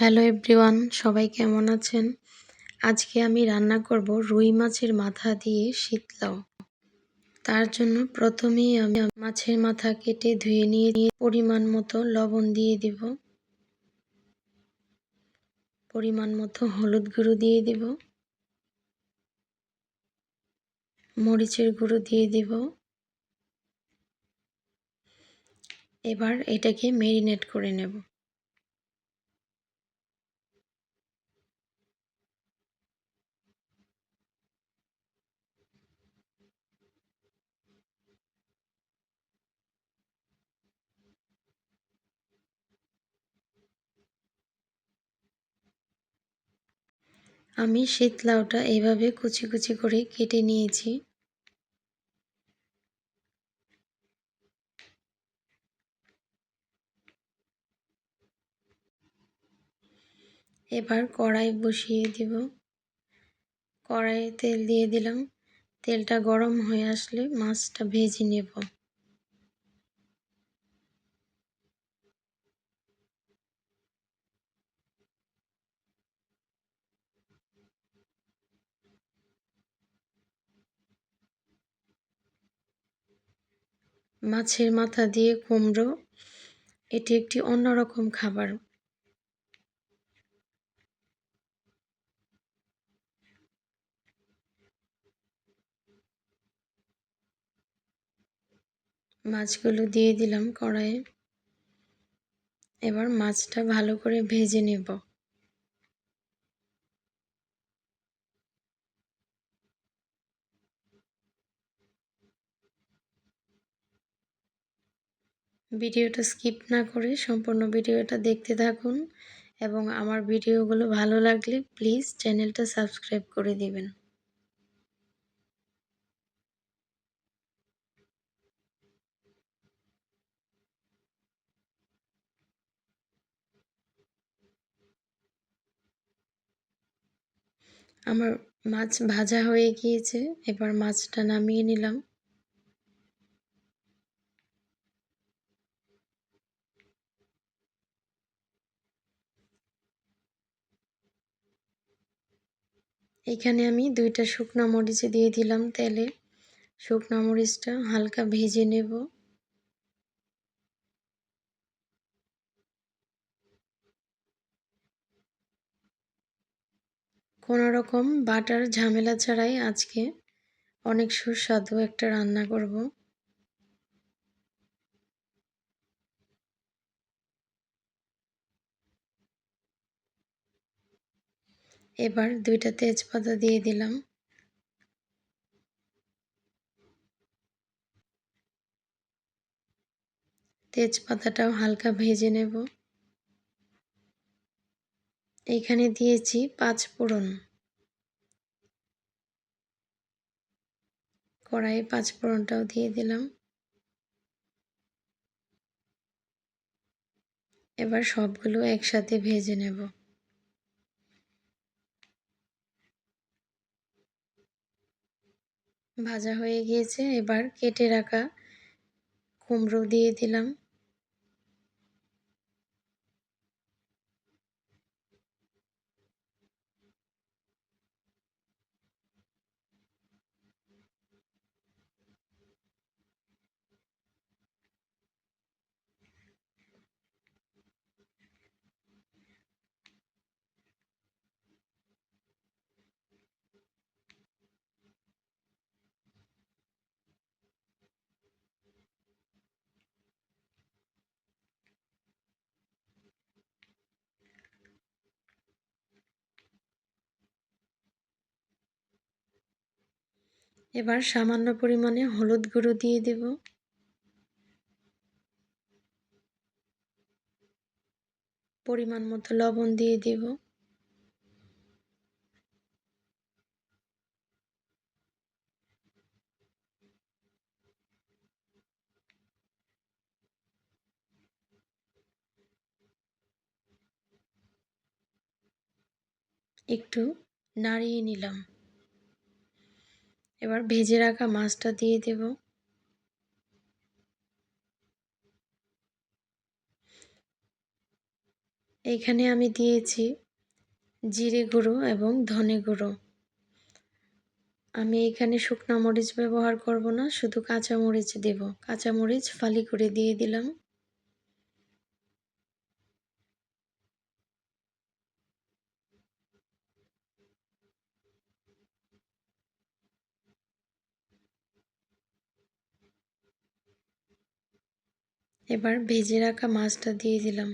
Hello everyone, সবাই কেমন আছেন? আজকে আমি রান্না করব রুই মাছের মাথা দিয়ে শীতলাও। তার জন্য প্রথমেই আমি মাছের মাথা কেটে ধুয়ে নিয়ে পরিমাণ মতো লবণ দিয়ে দিব, পরিমাণ মতো হলুদ গুঁড়ো দিয়ে দিব, মরিচের গুঁড়ো দিয়ে দিব। এবার এটাকে ম্যারিনেট করে নেব। আমি শীতলাওটা এভাবে কুচি কুচি করে কেটে নিয়েছি। এবার কড়াই বসিয়ে দিব। কড়াইয়ে তেল দিয়ে দিলাম। তেলটা গরম হয়ে আসলে মাছটা ভেজে নেব। মাছের মাথা দিয়ে কুমড়ো, এটি একটি অন্যরকম খাবার। মাছগুলো দিয়ে দিলাম কড়াইয়ে। এবার মাছটা ভালো করে ভেজে নেব। ভিডিওটা স্কিপ না করে সম্পূর্ণ ভিডিওটা দেখতে থাকুন এবং আমার ভিডিওগুলো ভালো লাগলে প্লিজ চ্যানেলটা সাবস্ক্রাইব করে দিবেন। আমার মাছ ভাজা হয়ে গিয়েছে, এবার মাছটা নামিয়ে নিলাম। এখানে আমি 2টা শুকনো মরিচ দিয়ে দিলাম তেলে। শুকনো মরিচটা হালকা ভেজে নেব। কোনো রকম বাটার ঝামেলা ছাড়াই আজকে অনেক সুস্বাদু একটা রান্না করব। এবার 2টা তেজপাতা দিয়ে দিলাম। তেজপাতাটাও হালকা ভেজে নেব। এখানে দিয়েছি 5 ফোড়ন। কড়াইয়ে 5 ফোড়নটাও দিয়ে দিলাম। এবার সবগুলো একসাথে ভেজে নেব। ভাজা হয়ে গিয়েছে, এবার কেটে রাখা কুমড়ো দিয়ে দিলাম। এবার সামান্য পরিমাণে হলুদ গুঁড়ো দিয়ে দেব। পরিমাণ মতো লবণ দিয়ে দেব। একটু নাড়িয়ে নিলাম। এবার ভেজে রাখা মাছটা দিয়ে দেব। এখানে আমি দিয়েছি জিরে গুঁড়ো এবং ধনে গুঁড়ো। আমি এখানে শুকনো মরিচ ব্যবহার করব না, শুধু কাঁচা মরিচ দেব। কাঁচা মরিচ ফালি করে দিয়ে দিলাম। এবার ভেজে রাখা মাছটা দিয়ে দিলাম।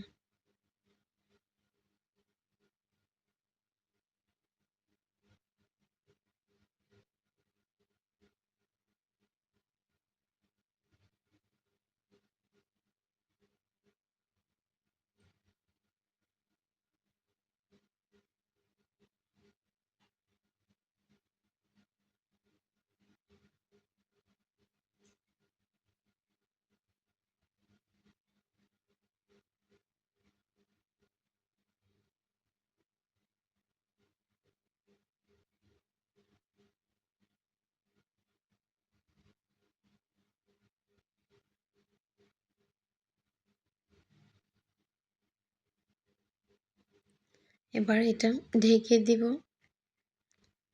এবার এটা ঢেকে দিব।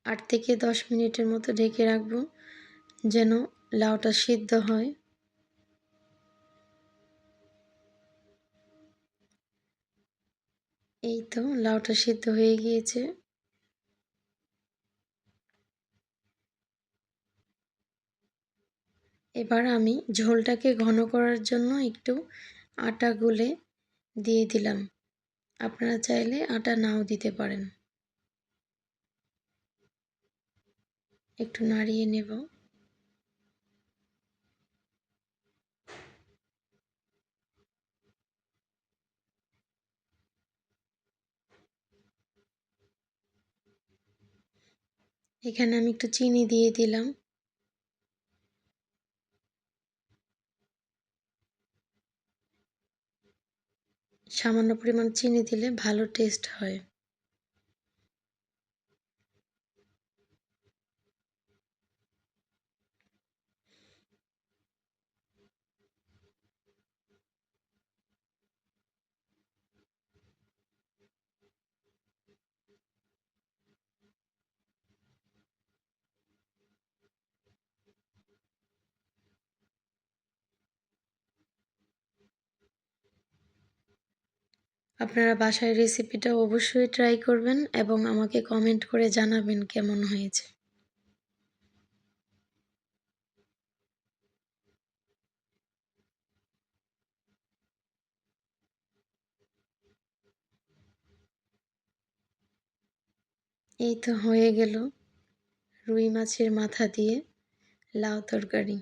8 থেকে 10 মিনিটের মতো ঢেকে রাখবো যেন লাউটা সিদ্ধ হয়। এই তো লাউটা সিদ্ধ হয়ে গিয়েছে। এবার আমি ঝোলটাকে ঘন করার জন্য একটু আটা গুলে দিয়ে দিলাম। আপনারা চাইলে আটা নাও দিতে পারেন। একটু নাড়িয়ে নেব। এখানে আমি একটু চিনি দিয়ে দিলাম। সামান্য পরিমাণ চিনি দিলে ভালো টেস্ট হয়। আপনারা বাসায় রেসিপিটা অবশ্যই ট্রাই করবেন এবং আমাকে কমেন্ট করে জানাবেন কেমন হয়েছে। এই তো হয়ে গেল রুই মাছের মাথা দিয়ে লাউ তরকারি।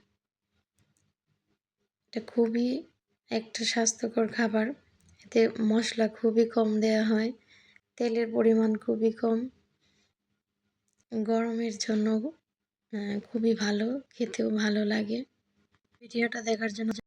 এটা খুবই একটা স্বাস্থ্যকর খাবার। এতে মশলা খুবই কম দেয়া হয়, তেলের পরিমাণ খুবই কম, গরমের জন্য খুবই ভালো, খেতেও ভালো লাগে। ভিডিওটা দেখার জন্য